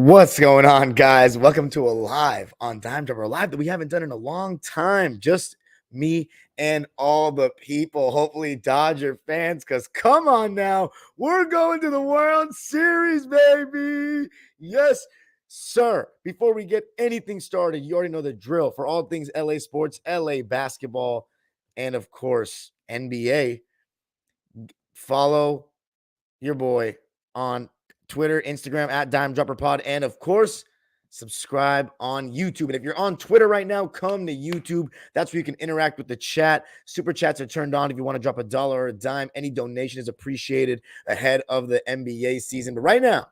What's going on, guys? Welcome to a live on Dime Dropper Live that we haven't done in a long time. Just me and all the people, hopefully Dodger fans, because come on now, we're going to the World Series, baby. Yes, sir. Before we get anything started, you already know the drill. For all things LA sports, LA basketball, and of course, NBA, follow your boy on Twitter, Instagram at Dime Dropper Pod, and of course, subscribe on YouTube. And if you're on Twitter right now, come to YouTube. That's where you can interact with the chat. Super chats are turned on if you want to drop $1 or a dime. Any donation is appreciated ahead of the NBA season. But right now,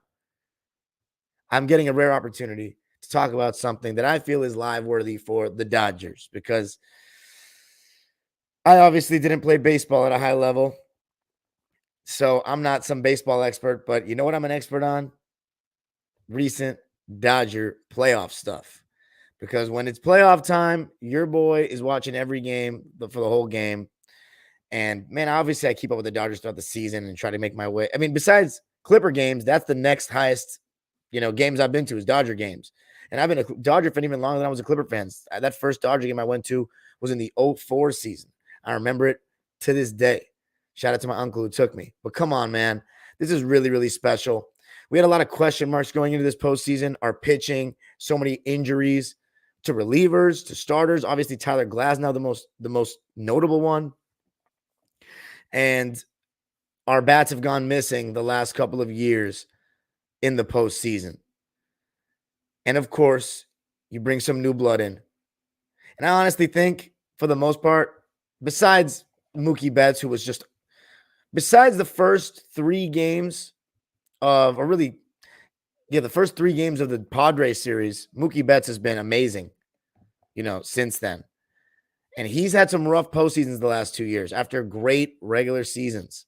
I'm getting a rare opportunity to talk about something that I feel is live worthy for the Dodgers, because I obviously didn't play baseball at a high level. So I'm not some baseball expert, but you know what I'm an expert on? Recent Dodger playoff stuff. Because when it's playoff time, your boy is watching every game for the whole game. And man, obviously I keep up with the Dodgers throughout the season and try to make my way. I mean, besides Clipper games, that's the next highest, games I've been to is Dodger games. And I've been a Dodger fan even longer than I was a Clipper fan. That first Dodger game I went to was in the 04 season. I remember it to this day. Shout out to my uncle who took me. But come on, man. This is really, really special. We had a lot of question marks going into this postseason. Our pitching, so many injuries to relievers, to starters. Obviously, Tyler Glasnow, the most notable one. And our bats have gone missing the last couple of years in the postseason. And of course, you bring some new blood in. And I honestly think, for the most part, besides Mookie Betts, who was just besides the first 3 games the first 3 games of the Padres series, Mookie Betts has been amazing, since then. And he's had some rough postseasons the last 2 years after great regular seasons.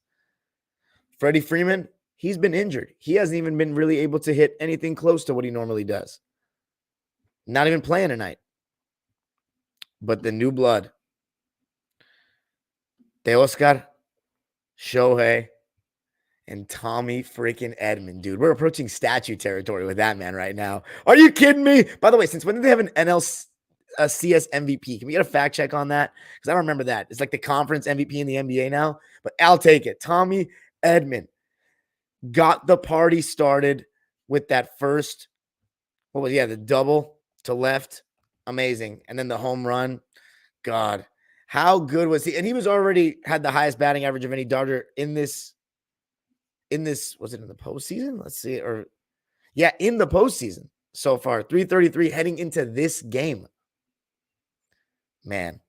Freddie Freeman, he's been injured. He hasn't even been really able to hit anything close to what he normally does. Not even playing tonight. But the new blood, Teoscar, Shohei, and Tommy freaking Edman, dude. We're approaching statue territory with that man right now. Are you kidding me? By the way, since when did they have an NLCS MVP? Can we get a fact check on that? Because I don't remember that. It's like the conference MVP in the NBA now, but I'll take it. Tommy Edman got the party started with that first, the double to left. Amazing. And then the home run. God, how good was he? And he was already had the highest batting average of any Dodger in this, was it in the postseason? Let's see. In the postseason so far. 333 heading into this game. Man,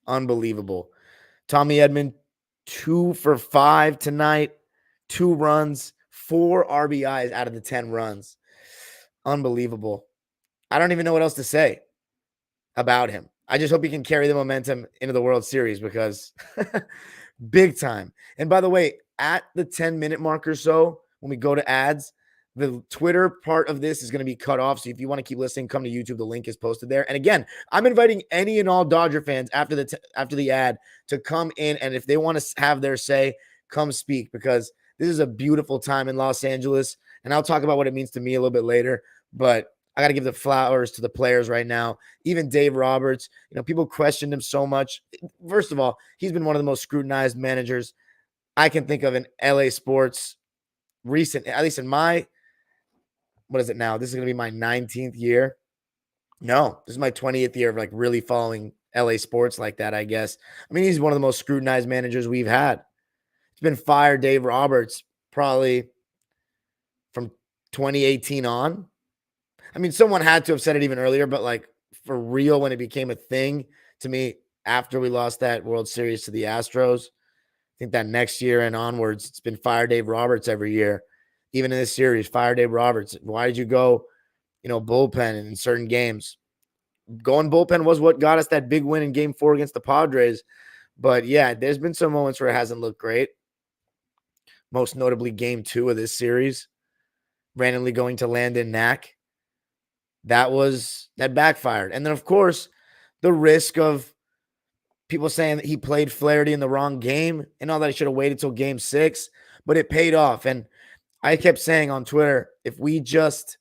unbelievable. Tommy Edman, 2 for 5 tonight. 2 runs, 4 RBIs out of the 10 runs. Unbelievable. I don't even know what else to say about him. I just hope he can carry the momentum into the World Series, because big time. And by the way, at the 10-minute mark or so, when we go to ads, the Twitter part of this is going to be cut off. So if you want to keep listening, come to YouTube. The link is posted there. And again, I'm inviting any and all Dodger fans after the ad to come in. And if they want to have their say, come speak, because this is a beautiful time in Los Angeles. And I'll talk about what it means to me a little bit later. But I got to give the flowers to the players right now. Even Dave Roberts, people questioned him so much. First of all, he's been one of the most scrutinized managers I can think of in LA sports recent, at least in my, what is it now? This is going to be my 19th year. No, this is my 20th year of really following LA sports like that, I guess. I mean, he's one of the most scrutinized managers we've had. He's been fired, Dave Roberts, probably from 2018 on. I mean, someone had to have said it even earlier, but for real, when it became a thing to me after we lost that World Series to the Astros, I think that next year and onwards, it's been fire Dave Roberts every year. Even in this series, fire Dave Roberts. Why did you go, bullpen in certain games? Going bullpen was what got us that big win in Game 4 against the Padres. But yeah, there's been some moments where it hasn't looked great. Most notably Game 2 of this series, randomly going to Landon Knack. That backfired. And then, of course, the risk of people saying that he played Flaherty in the wrong game and all that. He should have waited till Game 6, but it paid off. And I kept saying on Twitter, if we just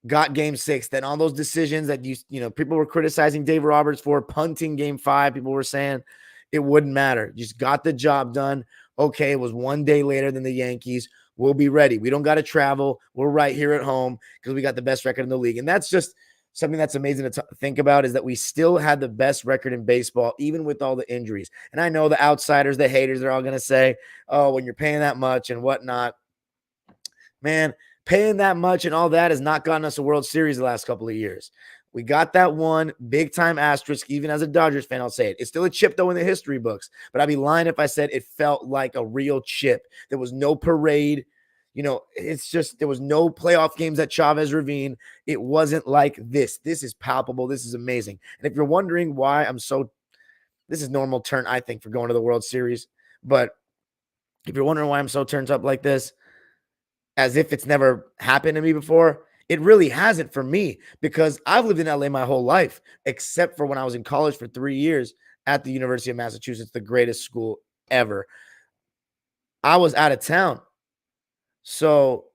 got game 6. Then all those decisions that people were criticizing Dave Roberts for punting game 5. People were saying it wouldn't matter. You just got the job done. Okay, it was one day later than the Yankees. We'll be ready. We don't got to travel. We're right here at home because we got the best record in the league. And that's just something that's amazing to think about, is that we still had the best record in baseball, even with all the injuries. And I know the outsiders, the haters, they're all going to say, oh, when you're paying that much and whatnot. Man, paying that much and all that has not gotten us a World Series the last couple of years. We got that one big time asterisk. Even as a Dodgers fan, I'll say it. It's still a chip, though, in the history books. But I'd be lying if I said it felt like a real chip. There was no parade. It's just there was no playoff games at Chavez Ravine. It wasn't like this. This is palpable. This is amazing. And if you're wondering why this is normal turn, I think, for going to the World Series. But if you're wondering why I'm so turned up like this, as if it's never happened to me before, it really hasn't for me, because I've lived in LA my whole life, except for when I was in college for 3 years at the University of Massachusetts, the greatest school ever. I was out of town. So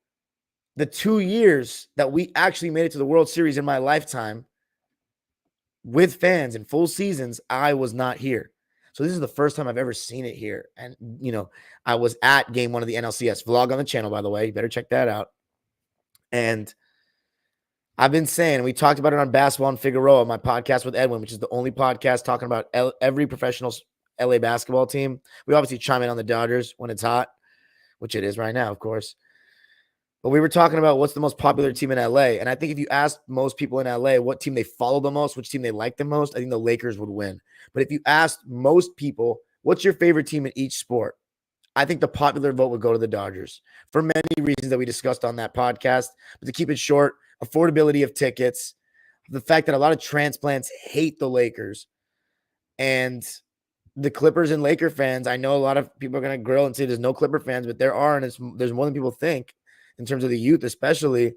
the 2 years that we actually made it to the World Series in my lifetime with fans in full seasons, I was not here. So this is the first time I've ever seen it here. And, I was at game 1 of the NLCS vlog on the channel, by the way. You better check that out. And I've been saying, we talked about it on Basketball and Figueroa, my podcast with Edwin, which is the only podcast talking about every professional LA basketball team. We obviously chime in on the Dodgers when it's hot, which it is right now, of course. But we were talking about what's the most popular team in LA. And I think if you asked most people in LA what team they follow the most, which team they like the most, I think the Lakers would win. But if you asked most people, what's your favorite team in each sport? I think the popular vote would go to the Dodgers for many reasons that we discussed on that podcast. But to keep it short, affordability of tickets, the fact that a lot of transplants hate the Lakers, and the Clippers and Laker fans. I know a lot of people are going to grill and say there's no Clipper fans, but there are, and there's more than people think in terms of the youth, especially.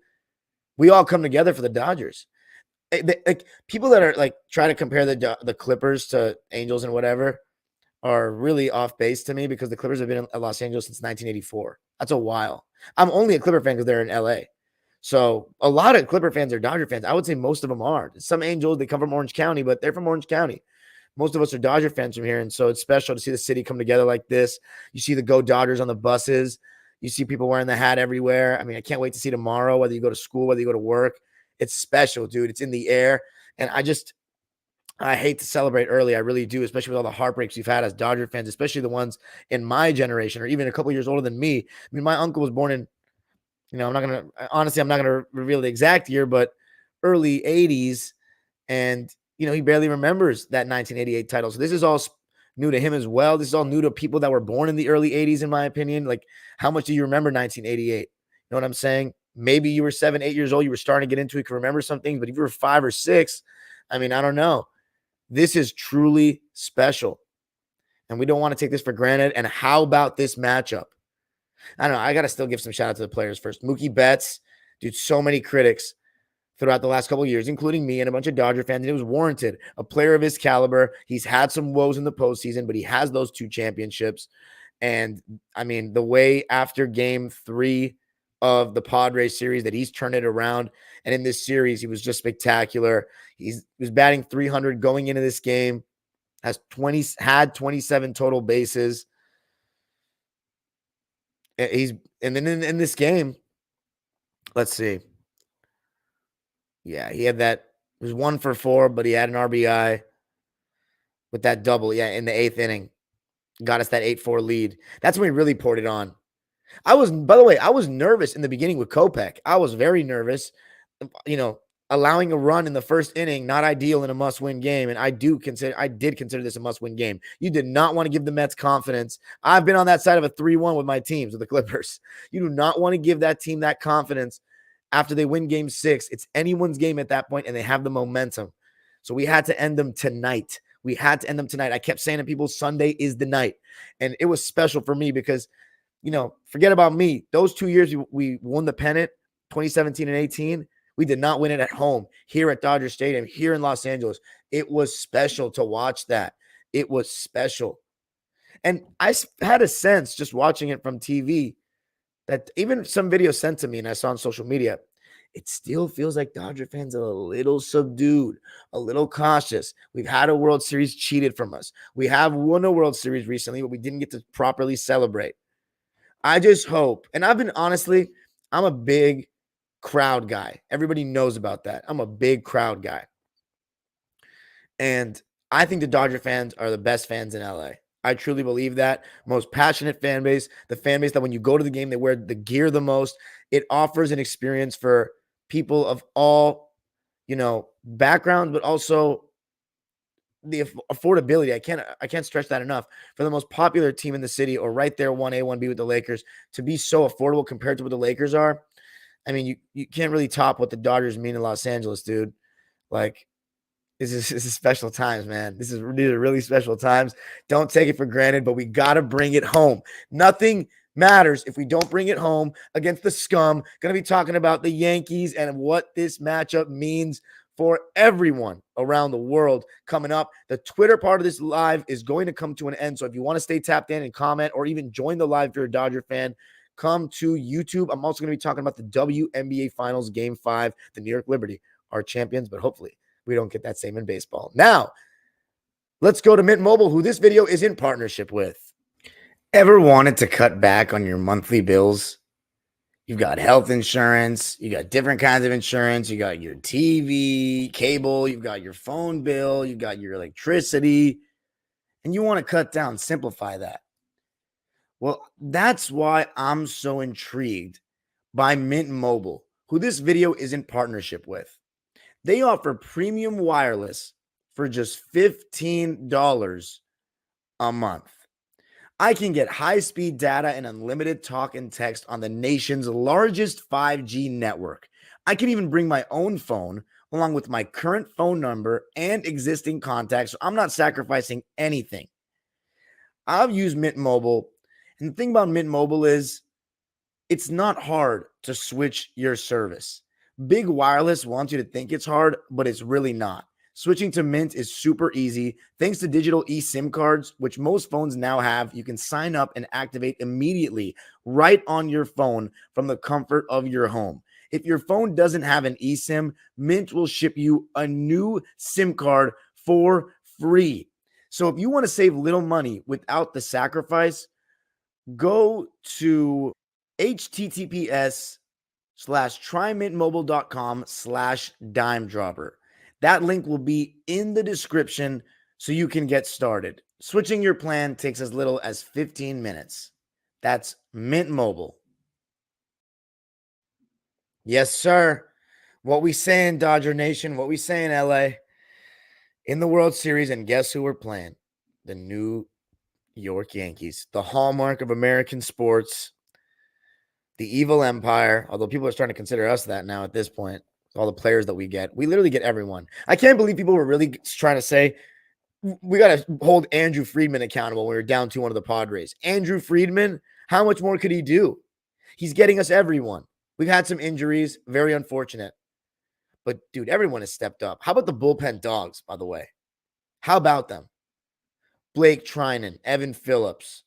We all come together for the Dodgers. Like people that are like try to compare the Clippers to Angels and whatever are really off base to me, because the Clippers have been in Los Angeles since 1984. That's a while. I'm only a Clipper fan because they're in LA. So a lot of Clipper fans are Dodger fans. I would say most of them are. Some Angels, they come from Orange County, but they're from Orange County. Most of us are Dodger fans from here. And so it's special to see the city come together like this. You see the Go Dodgers on the buses. You see people wearing the hat everywhere. I mean, I can't wait to see tomorrow, whether you go to school, whether you go to work. It's special, dude. It's in the air. And I hate to celebrate early. I really do, especially with all the heartbreaks we've had as Dodger fans, especially the ones in my generation or even a couple years older than me. I mean, my uncle was born in, I'm not going to reveal the exact year, but early 80s. And, he barely remembers that 1988 title. So this is all new to him as well. This is all new to people that were born in the early 80s, in my opinion. Like, how much do you remember 1988? You know what I'm saying? Maybe you were 7, 8 years old. You were starting to get into it, could remember some things. But if you were 5 or 6, I mean, I don't know. This is truly special. And we don't want to take this for granted. And how about this matchup? I don't know. I got to still give some shout out to the players first. Mookie Betts, dude, so many critics throughout the last couple of years, including me and a bunch of Dodger fans. And it was warranted. A player of his caliber. He's had some woes in the postseason, but he has those 2 championships. And I mean, the way after game 3 of the Padres series that he's turned it around. And in this series, he was just spectacular. He was batting 300 going into this game, had 27 total bases. And then in this game, let's see. Yeah, he had it was 1 for 4, but he had an RBI with that double. Yeah, in the 8th inning, got us that 8-4 lead. That's when we really poured it on. By the way, I was nervous in the beginning with Kopech. I was very nervous, allowing a run in the first inning, not ideal in a must-win game. And I did consider this a must-win game. You did not want to give the Mets confidence. I've been on that side of a 3-1 with my teams, with the Clippers. You do not want to give that team that confidence after they win game 6. It's anyone's game at that point, and they have the momentum. So we had to end them tonight. I kept saying to people, Sunday is the night. And it was special for me because, forget about me. Those 2 years we won the pennant, 2017 and 18, we did not win it at home, here at Dodger Stadium, here in Los Angeles. It was special to watch that. It was special. And I had a sense just watching it from TV that even some videos sent to me and I saw on social media, it still feels like Dodger fans are a little subdued, a little cautious. We've had a World Series cheated from us. We have won a World Series recently, but we didn't get to properly celebrate. I just hope, and I've been honestly, I'm a big crowd guy. Everybody knows about that. I'm a big crowd guy. And I think the Dodger fans are the best fans in LA. I truly believe that. Most passionate fan base, the fan base that when you go to the game, they wear the gear the most. It offers an experience for people of all, backgrounds, but also the affordability. I can't stress that enough. For the most popular team in the city, or right there 1A, 1B with the Lakers, to be so affordable compared to what the Lakers are. I mean, you can't really top what the Dodgers mean in Los Angeles, dude. Like, this is special times, man. These are really special times. Don't take it for granted, but we got to bring it home. Nothing matters if we don't bring it home against the scum. Going to be talking about the Yankees and what this matchup means for everyone around the world coming up. The Twitter part of this live is going to come to an end. So if you want to stay tapped in and comment, or even join the live if you're a Dodger fan, come to YouTube. I'm also going to be talking about the WNBA Finals Game 5. The New York Liberty are champions, but hopefully we don't get that same in baseball. Now, let's go to Mint Mobile, who this video is in partnership with. Ever wanted to cut back on your monthly bills? You've got health insurance, you got different kinds of insurance, you got your TV, cable, you've got your phone bill, you've got your electricity, and you want to cut down, simplify that. Well, that's why I'm so intrigued by Mint Mobile, who this video is in partnership with. They offer premium wireless for just $15 a month. I can get high-speed data and unlimited talk and text on the nation's largest 5G network. I can even bring my own phone along with my current phone number and existing contacts, so I'm not sacrificing anything. I've used Mint Mobile, and the thing about Mint Mobile is it's not hard to switch your service. Big Wireless wants you to think it's hard, but it's really not. Switching to Mint is super easy. Thanks to digital eSIM cards, which most phones now have, you can sign up and activate immediately right on your phone from the comfort of your home. If your phone doesn't have an eSIM, Mint will ship you a new SIM card for free. So if you want to save little money without the sacrifice, go to https://trymintmobile.com/dimedropper. That link will be in the description so you can get started. Switching your plan takes as little as 15 minutes. That's Mint Mobile. Yes, sir. What we saying, Dodger Nation? What we saying, LA? In the World Series, and guess who we're playing? The New York Yankees, the hallmark of American sports, the evil empire, although people are starting to consider us that now at this point. All the players that we get. We literally get everyone. I can't believe people were really trying to say we got to hold Andrew Friedman accountable when we were down 2-1 of the Padres. Andrew Friedman, how much more could he do? He's getting us everyone. We've had some injuries, very unfortunate. But, dude, everyone has stepped up. How about the bullpen dogs, by the way? How about them? Blake Trinan, Evan Phillips,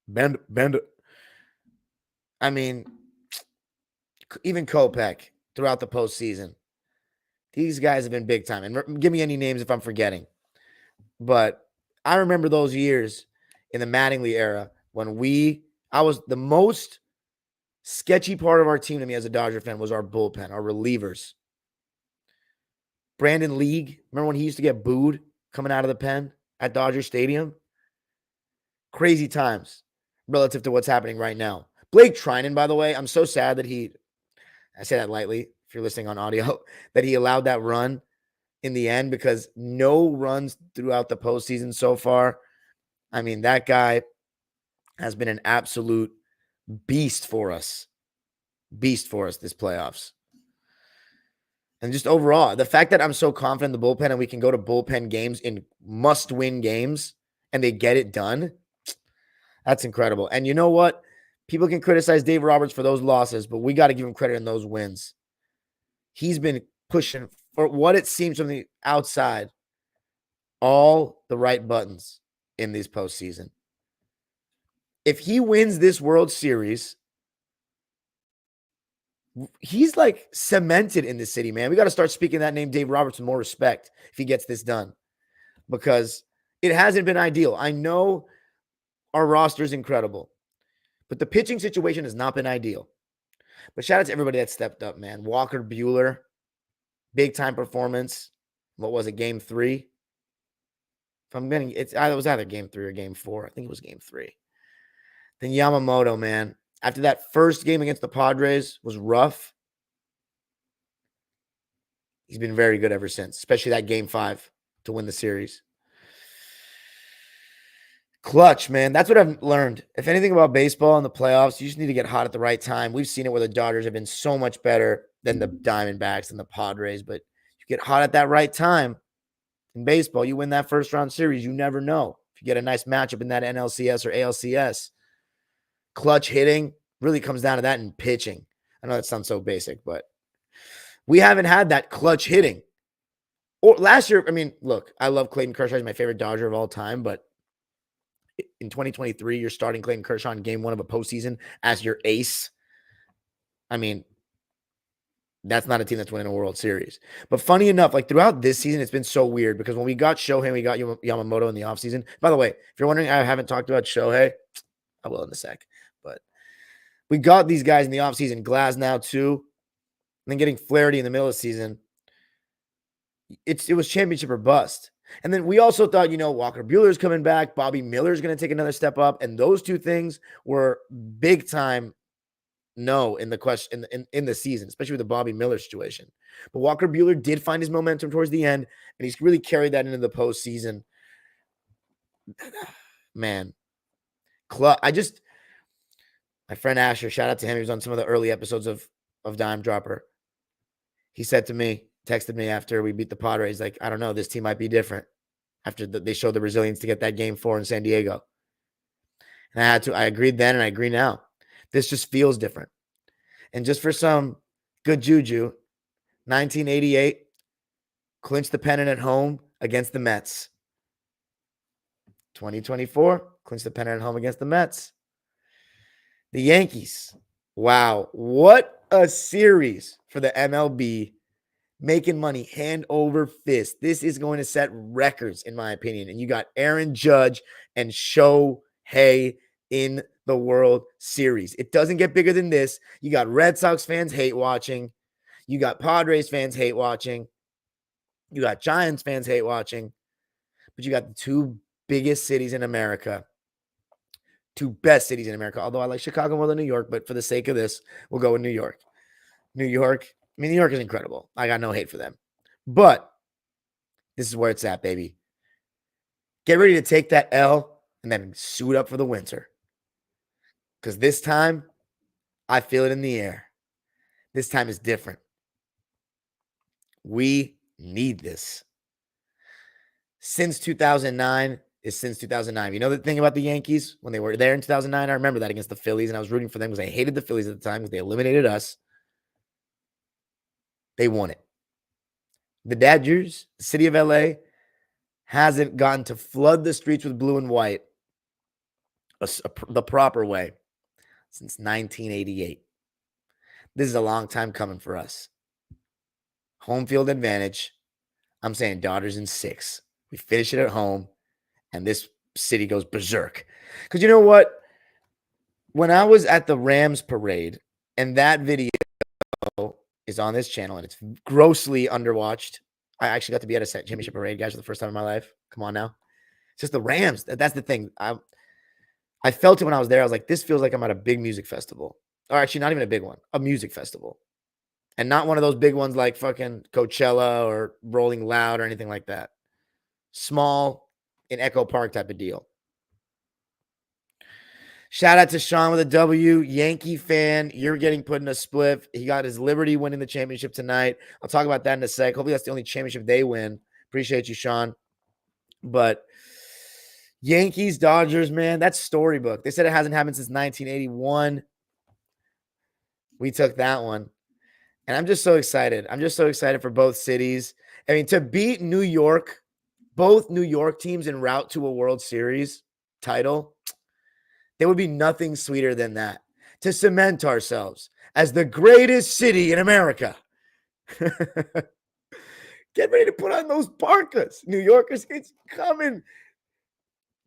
Bend. I mean, even Kopech throughout the postseason. These guys have been big time. And give me any names if I'm forgetting. But I remember those years in the Mattingly era when I was the most sketchy part of our team to me as a Dodger fan was our bullpen, our relievers. Brandon League, remember when he used to get booed coming out of the pen at Dodger Stadium? Crazy times relative to what's happening right now. Blake Trinan, by the way, I'm so sad that I say that lightly if you're listening on audio, that he allowed that run in the end, because no runs throughout the postseason so far. I mean, that guy has been an absolute beast for us this playoffs. And just overall, the fact that I'm so confident in the bullpen and we can go to bullpen games in must-win games and they get it done, that's incredible. And you know what? People can criticize Dave Roberts for those losses, but we got to give him credit in those wins. He's been pushing, for what it seems from the outside, all the right buttons in this postseason. If he wins this World Series, He's like cemented in the city, man. We got to start speaking that name, Dave Roberts, with more respect if he gets this done, because it hasn't been ideal. I know our roster is incredible, but the pitching situation has not been ideal. But shout out to everybody that stepped up, man. Walker Buehler, big time performance. What was it, game 3? If I'm getting it was either game 3 or game 4. I think it was game 3. Then Yamamoto, man. After that first game against the Padres was rough, he's been very good ever since, especially that game 5 to win the series. Clutch, man. That's what I've learned. If anything about baseball in the playoffs, you just need to get hot at the right time. We've seen it where the Dodgers have been so much better than the Diamondbacks and the Padres, but you get hot at that right time in baseball, you win that first round series. You never know if you get a nice matchup in that NLCS or ALCS. Clutch hitting really comes down to that in pitching. I know that sounds so basic, but we haven't had that clutch hitting. Or last year, I mean, look, I love Clayton Kershaw. He's my favorite Dodger of all time, but in 2023, you're starting Clayton Kershaw in game 1 of a postseason as your ace. I mean, that's not a team that's winning a World Series. But funny enough, like throughout this season, it's been so weird because when we got Shohei, we got Yamamoto in the offseason. By the way, if you're wondering, I haven't talked about Shohei. I will in a sec. But we got these guys in the offseason, Glass now too, and then getting Flaherty in the middle of the season. It was championship or bust. And then we also thought, Walker Buehler's coming back. Bobby Miller's going to take another step up. And those two things were big time no in the question in the season, especially with the Bobby Miller situation. But Walker Buehler did find his momentum towards the end, and he's really carried that into the postseason. Man, my friend Asher, shout out to him. He was on some of the early episodes of Dime Dropper. He said to me, texted me after we beat the Padres, like, I don't know, this team might be different after they showed the resilience to get that game 4 in San Diego. And I agreed then and I agree now. This just feels different. And just for some good juju, 1988 clinched the pennant at home against the Mets. 2024 clinched the pennant at home against the Mets. The Yankees. Wow, what a series for the MLB. Making money hand over fist. This is going to set records, in my opinion. And you got Aaron Judge and Shohei in the World Series. It doesn't get bigger than this. You got Red Sox fans hate watching. You got Padres fans hate watching. You got Giants fans hate watching. But you got the two biggest cities in America. Two best cities in America. Although I like Chicago more than New York, but for the sake of this, we'll go with New York. New York is incredible. I got no hate for them. But this is where it's at, baby. Get ready to take that L and then suit up for the winter. Because this time, I feel it in the air. This time is different. We need this. Since 2009 is since 2009. You know the thing about the Yankees? When they were there in 2009, I remember that against the Phillies, and I was rooting for them because I hated the Phillies at the time because they eliminated us. They won it. The Dodgers, the city of LA, hasn't gotten to flood the streets with blue and white the proper way since 1988. This is a long time coming for us. Home field advantage. I'm saying Dodgers in 6. We finish it at home, and this city goes berserk. Because you know what? When I was at the Rams parade, and that video is on this channel, and it's grossly underwatched. I actually got to be at a championship parade, guys, for the first time in my life. Come on now. It's just the Rams. That's the thing. I felt it when I was there. I was like, this feels like I'm at a big music festival. Or actually, not even a big one. A music festival. And not one of those big ones like fucking Coachella or Rolling Loud or anything like that. Small, in Echo Park type of deal. Shout out to Sean with a W. Yankee fan. You're getting put in a split. He got his Liberty winning the championship tonight. I'll talk about that in a sec. Hopefully that's the only championship they win. Appreciate you, Sean. But Yankees, Dodgers, man, that's storybook. They said it hasn't happened since 1981. We took that one. And I'm just so excited. I'm just so excited for both cities. I mean, to beat New York, both New York teams en route to a World Series title, there would be nothing sweeter than that. to cement ourselves as the greatest city in America. Get ready to put on those parkas, New Yorkers. It's coming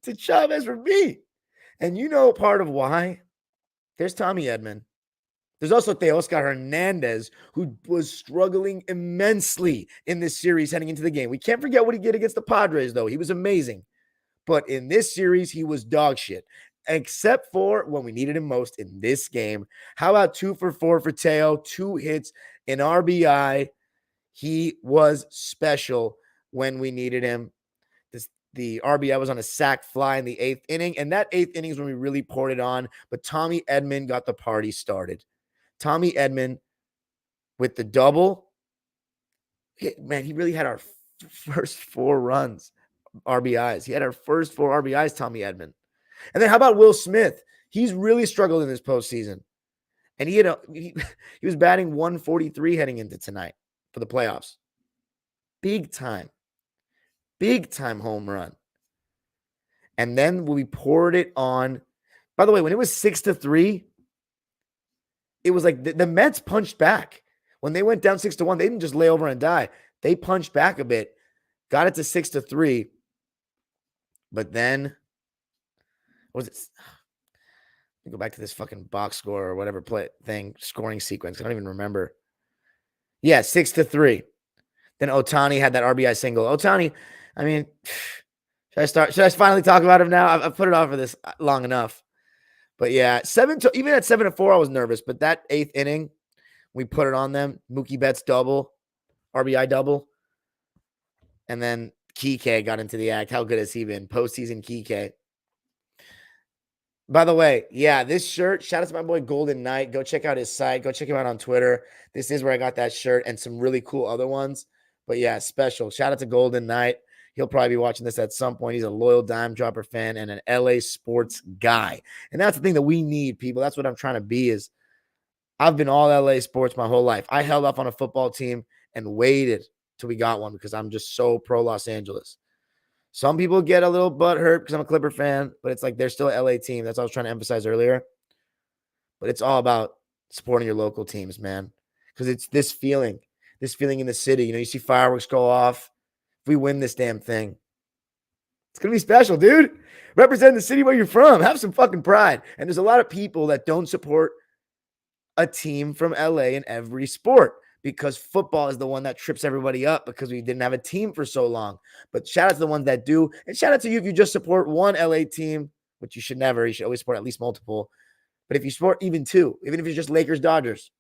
to Chavez for me. And you know part of why? There's Tommy Edman. There's also Teoscar Hernandez, who was struggling immensely in this series heading into the game. We can't forget what he did against the Padres, though. He was amazing. But in this series, he was dog shit, except for when we needed him most in this game. How about 2 for 4 for Teo, 2 hits, an RBI. He was special when we needed him. The RBI was on a sac fly in the 8th inning, and that 8th inning is when we really poured it on. But Tommy Edman got the party started. Tommy Edman with the double. Man, he really had our first 4 runs, RBIs. He had our first 4 RBIs, Tommy Edman. And then how about Will Smith? He's really struggled in this postseason. And he was batting 143 heading into tonight for the playoffs. Big time home run. And then we poured it on. By the way, when it was 6-3, it was like the Mets punched back. When they went down 6-1, they didn't just lay over and die. They punched back a bit, got it to 6-3. But then, what was it? Let me go back to this fucking box score or whatever scoring sequence. I don't even remember. Yeah, 6-3. Then Ohtani had that RBI single. Ohtani, I mean, should I finally talk about him now? I've put it off for this long enough. But yeah, even at 7-4, I was nervous. But that 8th inning, we put it on them. Mookie Betts double, RBI double. And then Kike got into the act. How good has he been? Postseason Kike. By the way, yeah, this shirt, shout out to my boy Golden Knight. Go check out his site. Go check him out on Twitter. This is where I got that shirt and some really cool other ones. But yeah, special. Shout out to Golden Knight. He'll probably be watching this at some point. He's a loyal dime dropper fan and an LA sports guy. And that's the thing that we need, people. That's what I'm trying to be is I've been all LA sports my whole life. I held off on a football team and waited till we got one because I'm just so pro Los Angeles. Some people get a little butt hurt because I'm a Clipper fan, but it's like they're still an LA team. That's what I was trying to emphasize earlier. But it's all about supporting your local teams, man. Because it's this feeling in the city. You know, you see fireworks go off. If we win this damn thing, it's going to be special, dude. Represent the city where you're from. Have some fucking pride. And there's a lot of people that don't support a team from LA in every sport because football is the one that trips everybody up because we didn't have a team for so long. But shout out to the ones that do. And shout out to you if you just support one LA team, which you should never. You should always support at least multiple. But if you support even 2, even if it's just Lakers, Dodgers,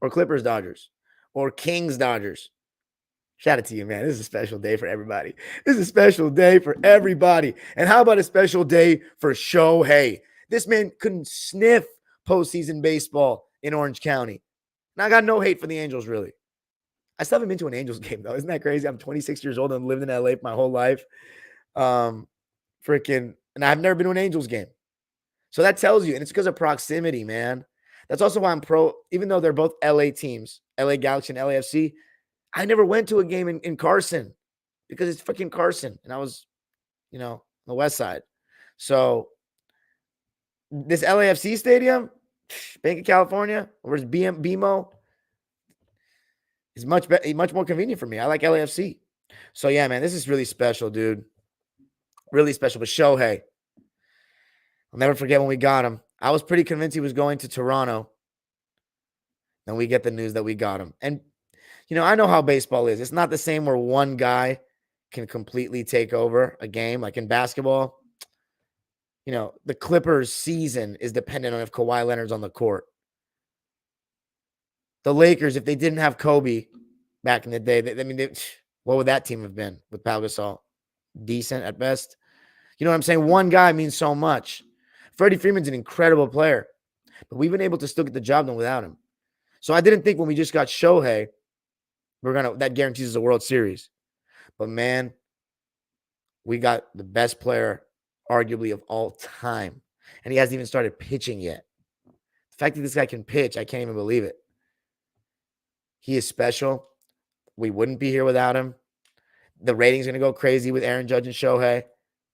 or Clippers, Dodgers, or Kings, Dodgers, shout out to you, man. This is a special day for everybody. This is a special day for everybody. And how about a special day for Shohei? This man couldn't sniff postseason baseball in Orange County. And I got no hate for the Angels, really. I still haven't been to an Angels game, though. Isn't that crazy? I'm 26 years old and lived in LA my whole life. And I've never been to an Angels game. So that tells you, and it's because of proximity, man. That's also why I'm pro, even though they're both LA teams, LA Galaxy and LAFC. I never went to a game in Carson because it's freaking Carson. And I was, on the west side. So this LAFC stadium, Bank of California, or BMO, is much more convenient for me. I like LAFC. So yeah, man, this is really special, dude. Really special. But Shohei, I'll never forget when we got him. I was pretty convinced he was going to Toronto. Then we get the news that we got him. And, I know how baseball is. It's not the same where one guy can completely take over a game. Like in basketball, the Clippers' season is dependent on if Kawhi Leonard's on the court. The Lakers, if they didn't have Kobe back in the day, what would that team have been with Pau Gasol? Decent at best. You know what I'm saying? One guy means so much. Freddie Freeman's an incredible player, but we've been able to still get the job done without him. So I didn't think when we just got Shohei, that guarantees us a World Series. But man, we got the best player, arguably of all time, and he hasn't even started pitching yet. The fact that this guy can pitch, I can't even believe it. He is special. We wouldn't be here without him. The rating's going to go crazy with Aaron Judge and Shohei.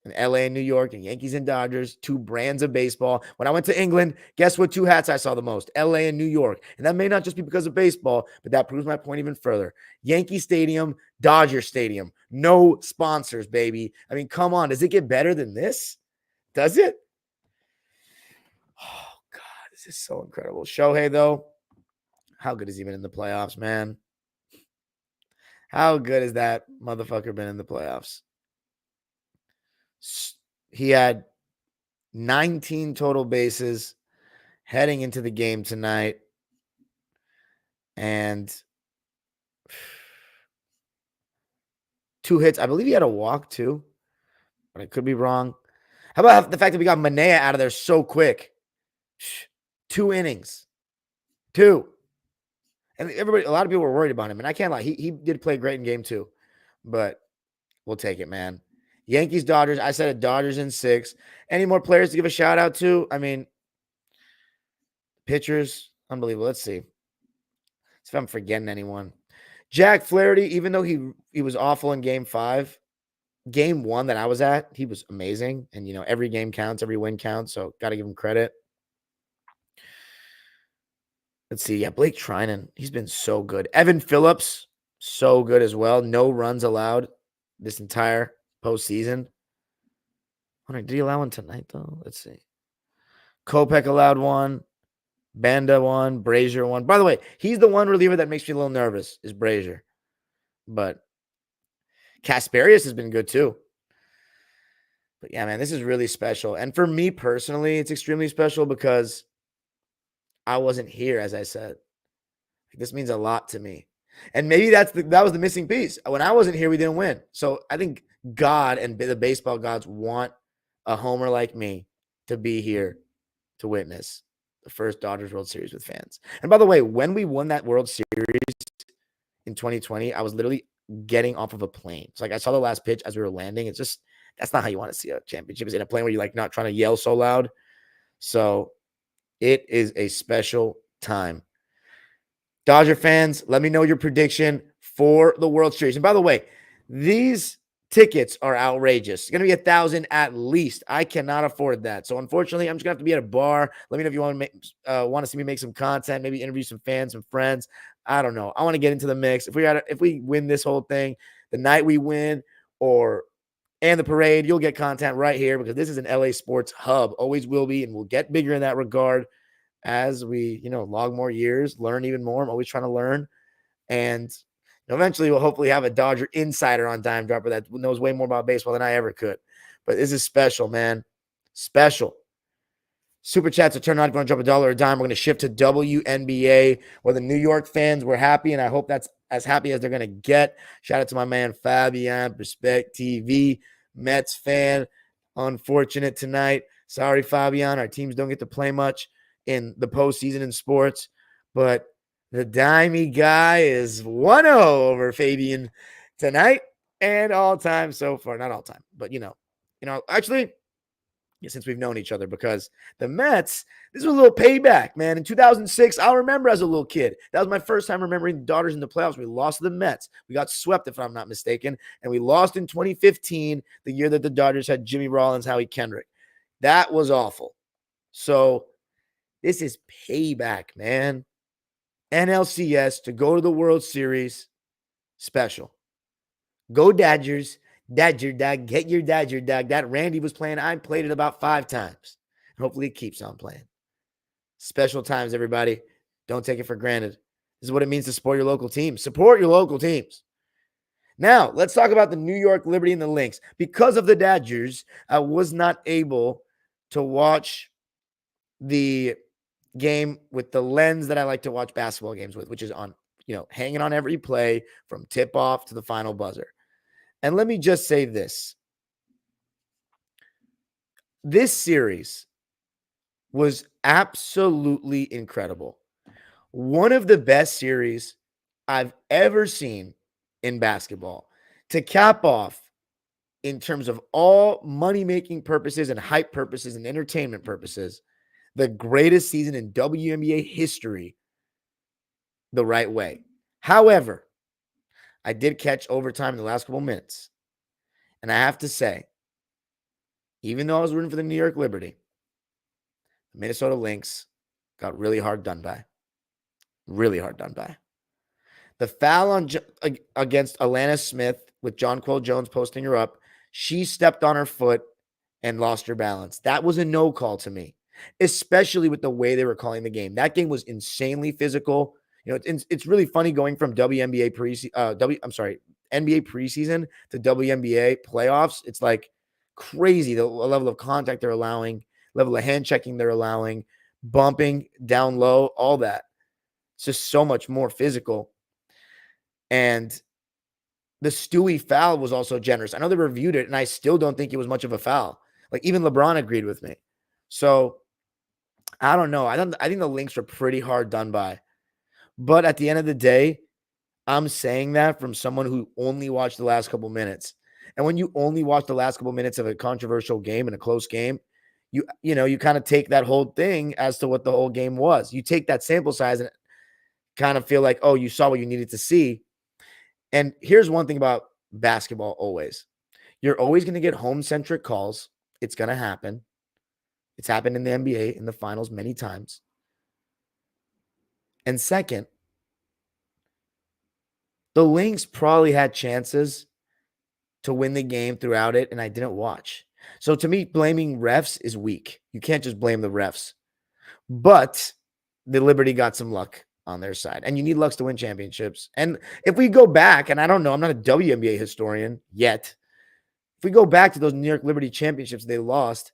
And LA and New York and Yankees and Dodgers, two brands of baseball. When I went to England, guess what two hats I saw the most? LA and New York. And that may not just be because of baseball, but that proves my point even further. Yankee Stadium, Dodger Stadium. No sponsors, baby. I mean, come on. Does it get better than this? Does it? Oh, God. This is so incredible. Shohei, though, how good has he been in the playoffs, man? How good has that motherfucker been in the playoffs? He had 19 total bases heading into the game tonight. And 2 hits. I believe he had a walk too, but I could be wrong. How about the fact that we got Manea out of there so quick? 2 innings. 2. And a lot of people were worried about him. And I can't lie. He did play great in game 2. But we'll take it, man. Yankees, Dodgers. I said it, Dodgers in 6. Any more players to give a shout out to? I mean, pitchers, unbelievable. Let's see. If I'm forgetting anyone. Jack Flaherty, even though he was awful in game 5, game 1 that I was at, he was amazing. And, every game counts, every win counts. So got to give him credit. Let's see. Yeah, Blake Trinan, he's been so good. Evan Phillips, so good as well. No runs allowed this entire postseason. Did he allow one tonight, though? Let's see. Kopech allowed 1. Banda 1. Brazier 1. By the way, he's the one reliever that makes me a little nervous is Brazier. But Kasperius has been good, too. But, yeah, man, this is really special. And for me personally, it's extremely special because I wasn't here, as I said. This means a lot to me. And maybe that was the missing piece. When I wasn't here, we didn't win. So I think God and the baseball gods want a homer like me to be here to witness the first Dodgers World Series with fans. And by the way, when we won that World Series in 2020, I was literally getting off of a plane. So I saw the last pitch as we were landing. It's just, that's not how you want to see a championship. Is in a plane where you're not trying to yell so loud. So it is a special time. Dodger fans, let me know your prediction for the World Series. And by the way, these tickets are outrageous. It's going to be 1,000 at least. I cannot afford that. So unfortunately, I'm just going to have to be at a bar. Let me know if you want to see me make some content, maybe interview some fans, some friends. I don't know. I want to get into the mix. If we win this whole thing, the night we win and the parade, you'll get content right here because this is an LA sports hub. Always will be, and we'll get bigger in that regard as we, log more years, learn even more. I'm always trying to learn. And eventually we'll hopefully have a Dodger insider on Dime Dropper that knows way more about baseball than I ever could. But this is special, man. Special. Super chats are turned on. If you want to drop $1 or a dime, we're going to shift to WNBA, where the New York fans were happy, and I hope that's as happy as they're going to get. Shout out to my man Fabian, Respect TV, Mets fan. Unfortunate tonight. Sorry, Fabian. Our teams don't get to play much in the postseason in sports, but the dimey guy is 1-0 over Fabian tonight and all time so far. Not all time, but actually, since we've known each other, because the Mets, this was a little payback, man. In 2006, I'll remember as a little kid. That was my first time remembering the Dodgers in the playoffs. We lost to the Mets. We got swept, if I'm not mistaken, and we lost in 2015, the year that the Dodgers had Jimmy Rollins, Howie Kendrick. That was awful. So this is payback, man. NLCS to go to the World Series, special. Go Dodgers. Dodger dog, get your Dodger dog. That Randy was playing. I played it about 5 times. And hopefully it keeps on playing. Special times, everybody. Don't take it for granted. This is what it means to support your local teams. Support your local teams. Now, let's talk about the New York Liberty and the Lynx. Because of the Dodgers, I was not able to watch the game with the lens that I like to watch basketball games with, which is on, hanging on every play from tip off to the final buzzer. And let me just say this. This series was absolutely incredible. One of the best series I've ever seen in basketball. To cap off, in terms of all money-making purposes and hype purposes and entertainment purposes, the greatest season in WNBA history the right way. However, I did catch overtime in the last couple minutes. And I have to say, even though I was rooting for the New York Liberty, the Minnesota Lynx got really hard done by. Really hard done by. The foul against Alana Smith with Jonquel Jones posting her up, she stepped on her foot and lost her balance. That was a no call to me, especially with the way they were calling the game. That game was insanely physical. You know, it's really funny going from NBA preseason to WNBA playoffs. It's like crazy the level of contact they're allowing, level of hand checking they're allowing, bumping down low, all that. It's just so much more physical. And the Stewie foul was also generous. I know they reviewed it, and I still don't think it was much of a foul. Like, even LeBron agreed with me. So, I don't know. I think the Lynx were pretty hard done by. But at the end of the day, I'm saying that from someone who only watched the last couple minutes. And when you only watch the last couple minutes of a controversial game and a close game, you kind of take that whole thing as to what the whole game was. You take that sample size and kind of feel like, oh, you saw what you needed to see. And here's one thing about basketball always. You're always going to get home-centric calls. It's going to happen. It's happened in the NBA in the finals many times. And second, the Lynx probably had chances to win the game throughout it, and I didn't watch. So to me, blaming refs is weak. You can't just blame the refs. But the Liberty got some luck on their side. And you need lucks to win championships. And if we go back, and I don't know, I'm not a WNBA historian yet. If we go back to those New York Liberty championships they lost,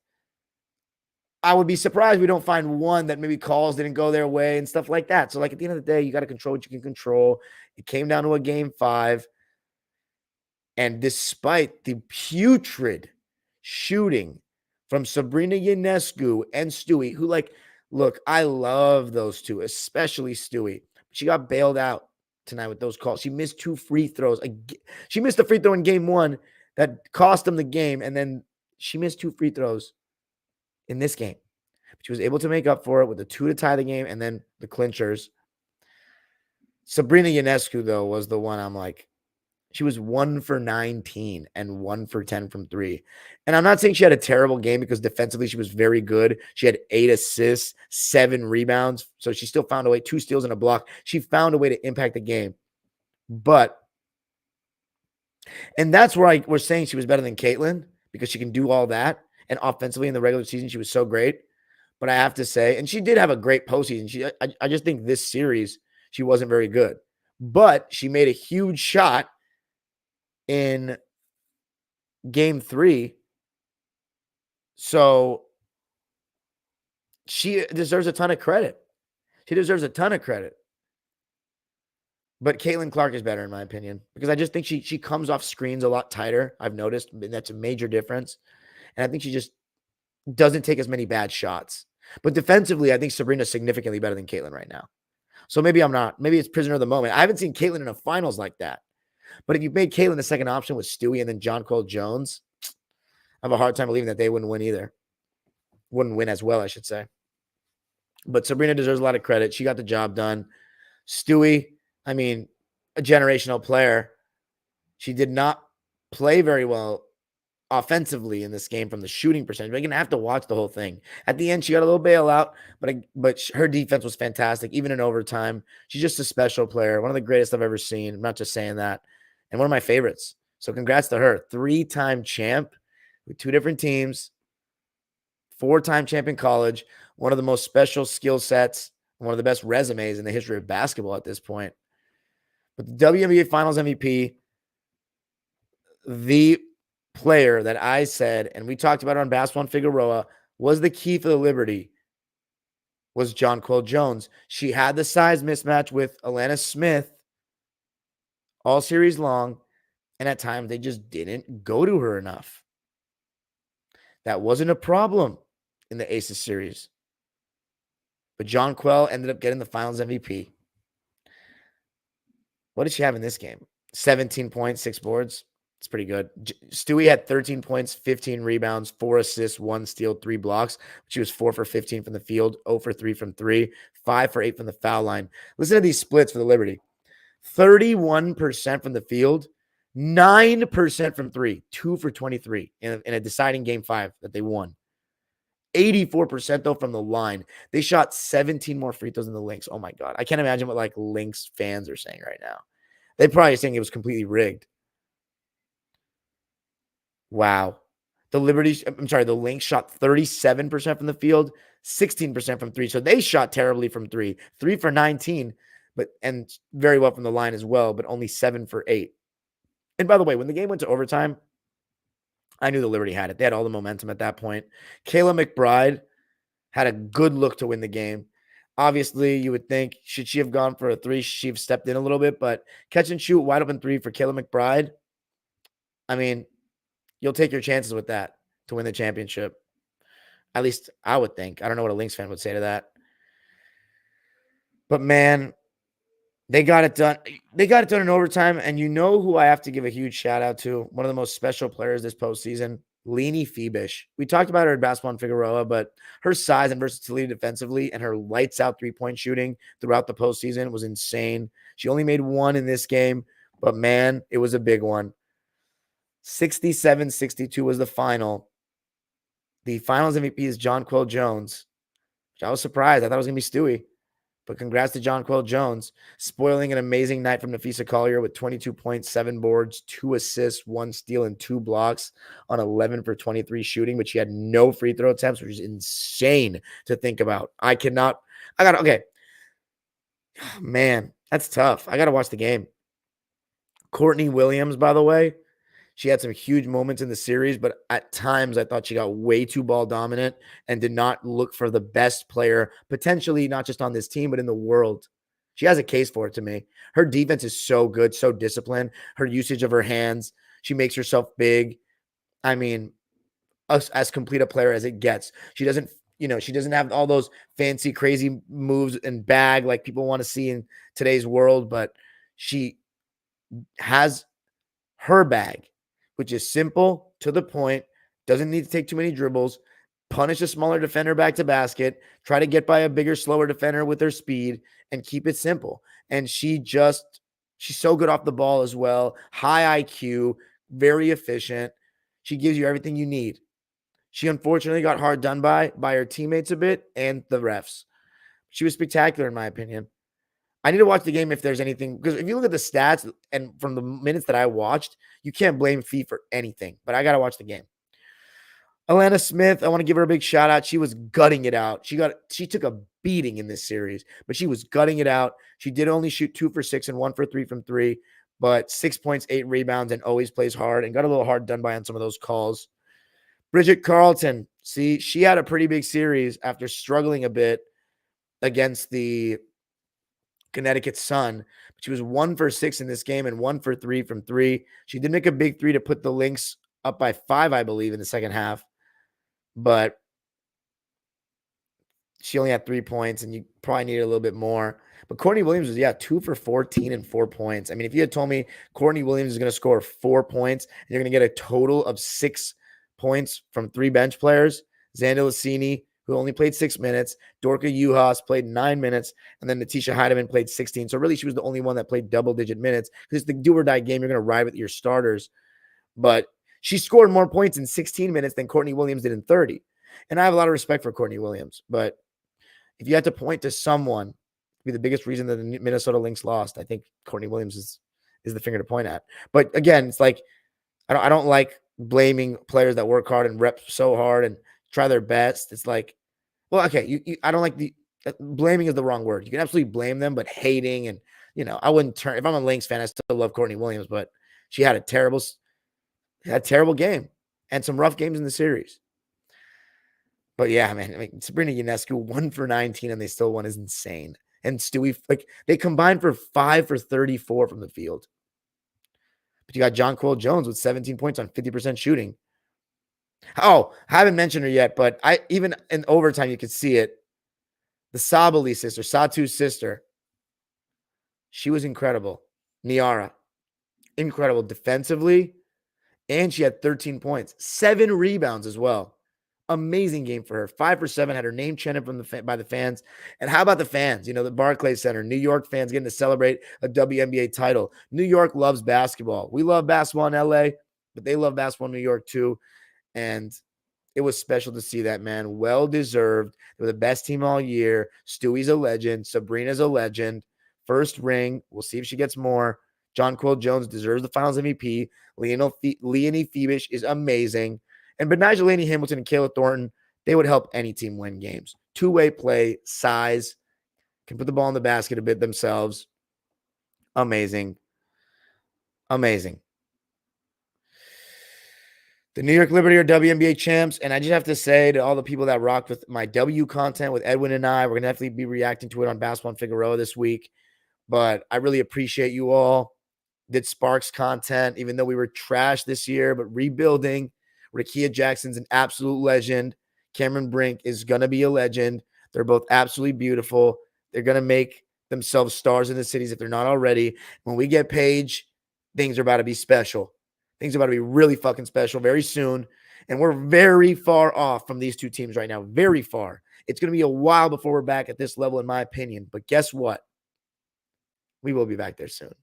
I would be surprised we don't find one that maybe calls didn't go their way and stuff like that. So, like, at the end of the day, you got to control what you can control. It came down to a game 5. And despite the putrid shooting from Sabrina Ionescu and Stewie, who, like, look, I love those two, especially Stewie. She got bailed out tonight with those calls. She missed 2 free throws. She missed a free throw in game 1 that cost them the game, and then she missed 2 free throws in this game. But she was able to make up for it with the 2 to tie the game and then the clinchers. Sabrina Ionescu, though, was the one I'm like, she was 1 for 19 and 1 for 10 from 3. And I'm not saying she had a terrible game because defensively she was very good. She had 8 assists, 7 rebounds. So she still found a way, 2 steals and a block. She found a way to impact the game. And that's where we're saying she was better than Caitlin because she can do all that. And offensively in the regular season, she was so great. But I have to say, and she did have a great postseason. I just think this series, she wasn't very good. But she made a huge shot in game 3. So she deserves a ton of credit. But Caitlin Clark is better in my opinion because I just think she comes off screens a lot tighter. I've noticed, and that's a major difference. And I think she just doesn't take as many bad shots. But defensively, I think Sabrina's significantly better than Caitlin right now. So maybe I'm not. Maybe it's prisoner of the moment. I haven't seen Caitlin in a finals like that. But if you made Caitlin the second option with Stewie and then Jonquel Jones, I have a hard time believing that they wouldn't win either. Wouldn't win as well, I should say. But Sabrina deserves a lot of credit. She got the job done. Stewie, I mean, a generational player. She did not play very well offensively in this game from the shooting percentage. You're going to have to watch the whole thing. At the end, she got a little bailout, but her defense was fantastic, even in overtime. She's just a special player, one of the greatest I've ever seen. I'm not just saying that. And one of my favorites. So congrats to her. 3-time champ with 2 different teams, 4-time champion college, one of the most special skill sets, one of the best resumes in the history of basketball at this point. But the WNBA Finals MVP, the player that I said, and we talked about it on Basketball and Figueroa, was the key for the Liberty, was Jonquel Jones. She had the size mismatch with Alana Smith all series long, and at times they just didn't go to her enough. That wasn't a problem in the Aces series. But Jonquel ended up getting the Finals MVP. What did she have in this game? 17 points, 6 boards. It's pretty good. Stewie had 13 points, 15 rebounds, 4 assists, 1 steal, 3 blocks. She was 4 for 15 from the field, 0 for 3 from 3, 5 for 8 from the foul line. Listen to these splits for the Liberty. 31% from the field, 9% from three, 2 for 23 in a deciding game 5 that they won. 84% though from the line. They shot 17 more free throws than the Lynx. Oh my God. I can't imagine what like Lynx fans are saying right now. They probably think it was completely rigged. Wow. The Lynx shot 37% from the field, 16% from three. So they shot terribly from three. 3 for 19, and very well from the line as well, but only 7 for 8. And by the way, when the game went to overtime, I knew the Liberty had it. They had all the momentum at that point. Kayla McBride had a good look to win the game. Obviously, you would think, should she have gone for a three? Should she have stepped in a little bit? But catch and shoot, wide open three for Kayla McBride. I mean, you'll take your chances with that to win the championship. At least I would think. I don't know what a Lynx fan would say to that. But man, they got it done. They got it done in overtime. And you know who I have to give a huge shout out to? One of the most special players this postseason, Leanie Phoebish. We talked about her at Basketball and Figueroa, but her size and versatility defensively and her lights out 3-point shooting throughout the postseason was insane. She only made one in this game, but man, it was a big one. 67-62 was the final. The finals MVP is Jonquel Jones, which I was surprised. I thought it was going to be Stewie. But congrats to Jonquel Jones, spoiling an amazing night from Nafisa Collier with 22 points, 7 boards, 2 assists, 1 steal, and 2 blocks on 11 for 23 shooting, but she had no free throw attempts, which is insane to think about. Okay. Man, that's tough. I got to watch the game. Courtney Williams, by the way, she had some huge moments in the series, but at times I thought she got way too ball dominant and did not look for the best player, potentially not just on this team, but in the world. She has a case for it to me. Her defense is so good, so disciplined. Her usage of her hands, she makes herself big. I mean, as complete a player as it gets. She doesn't have all those fancy, crazy moves and bag like people want to see in today's world, but she has her bag, which is simple, to the point, doesn't need to take too many dribbles, punish a smaller defender back to basket, try to get by a bigger, slower defender with her speed, and keep it simple. And she's so good off the ball as well. High IQ, very efficient. She gives you everything you need. She unfortunately got hard done by her teammates a bit and the refs. She was spectacular in my opinion. I need to watch the game if there's anything, because if you look at the stats and from the minutes that I watched, you can't blame Fee for anything, but I got to watch the game. Alana Smith, I want to give her a big shout out. She was gutting it out. She took a beating in this series, but she was gutting it out. She did only shoot 2 for 6 and 1 for 3 from three, but 6 points, 8 rebounds, and always plays hard and got a little hard done by on some of those calls. Bridget Carlton, see, she had a pretty big series after struggling a bit against the Connecticut Sun. But she was 1 for 6 in this game and 1 for 3 from three. She did make a big three to put the Lynx up by 5, I believe, in the second half. But she only had 3 points, and you probably needed a little bit more. But Courtney Williams was, 2 for 14 and 4 points. I mean, if you had told me Courtney Williams is going to score 4 points and you're going to get a total of 6 points from 3 bench players, Xanda Lassini, who only played 6 minutes, Dorka Uhas played 9 minutes, and then Natisha Heidemann played 16. So really, she was the only one that played double-digit minutes because it's the do-or-die game. You're going to ride with your starters. But she scored more points in 16 minutes than Courtney Williams did in 30. And I have a lot of respect for Courtney Williams, but if you had to point to someone to be the biggest reason that the Minnesota Lynx lost, I think Courtney Williams is the finger to point at. But again, it's like I don't like blaming players that work hard and rep so hard and try their best. It's like, well, okay, I don't like the blaming is the wrong word. You can absolutely blame them, but hating and I wouldn't turn. If I'm a Lynx fan, I still love Courtney Williams, but she had a terrible game and some rough games in the series. But yeah, man, I mean, Sabrina Ionescu 1 for 19 and they still won is insane. And Stewie, they combined for 5 for 34 from the field. But you got Jonquel Jones with 17 points on 50% shooting. Oh, I haven't mentioned her yet, but even in overtime, you could see it. The Sabali sister, Satu's sister, she was incredible. Niara, incredible defensively. And she had 13 points, 7 rebounds as well. Amazing game for her. 5 for 7, had her name chanted by the fans. And how about the fans? The Barclays Center, New York fans getting to celebrate a WNBA title. New York loves basketball. We love basketball in LA, but they love basketball in New York too. And it was special to see that, man. Well deserved. They were the best team all year. Stewie's a legend. Sabrina's a legend. First ring. We'll see if she gets more. Jonquel Jones deserves the Finals MVP. Leonie Febish is amazing. And Benijah Laney Hamilton and Kayla Thornton, they would help any team win games. Two-way play, size, can put the ball in the basket a bit themselves. Amazing. Amazing. The New York Liberty are WNBA champs, and I just have to say to all the people that rocked with my W content with Edwin and I, we're going to definitely be reacting to it on Basketball and Figueroa this week, but I really appreciate you all. Did Sparks content, even though we were trash this year, but rebuilding. Rakia Jackson's an absolute legend. Cameron Brink is going to be a legend. They're both absolutely beautiful. They're going to make themselves stars in the cities if they're not already. When we get Paige, things are about to be special. Things are about to be really fucking special very soon. And we're very far off from these two teams right now. Very far. It's going to be a while before we're back at this level, in my opinion. But guess what? We will be back there soon.